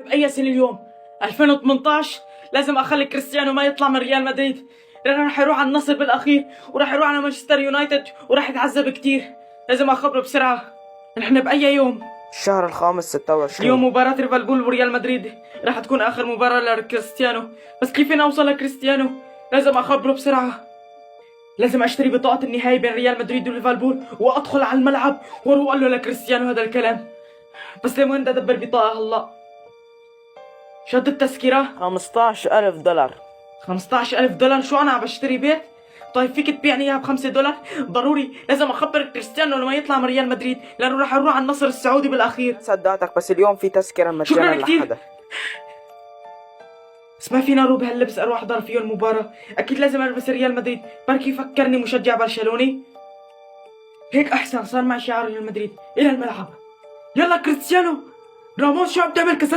بأي سنة اليوم؟ 2018. لازم أخلي كريستيانو ما يطلع من ريال مدريد، لأنه رح يروح على النصر بالأخير وراح يروح على مانشستر يونايتد وراح يتعذب كتير. لازم أخبره بسرعة. نحن بأي يوم؟ الشهر الخامس 26. اليوم مباراة ليفربول وريال مدريد، راح تكون آخر مباراة لكريستيانو. بس كيف أنا أوصل لكريستيانو؟ لازم أخبره بسرعة. لازم أشتري بطاقة النهائي بين ريال مدريد وليفربول وأدخل على الملعب وأروح أقول له لكريستيانو هذا الكلام. بس ليه وين بدي أدبر بطاقة هلا؟ شد التذكرة؟ $15,000. 15,000 دولار؟ شو أنا عم بشتري بيت؟ طيب فيك تبيعني إياها ب$5؟ ضروري لازم أخبر كريستيانو لما يطلع من ريال مدريد، لأنه راح يروح على النصر السعودي بالأخير. صدقتك، بس اليوم في تذكرة مجانا شكرا كتير. لحدا. بس ما فينا اروح بهاللبس اروح احضر فيه المباراة، اكيد لازم البس ريال مدريد، بركي يفكرني مشجع برشلوني. هيك احسن، صار معي شعار ريال مدريد. الى الملعب، يلا كريستيانو. راموس شو عم تعمل؟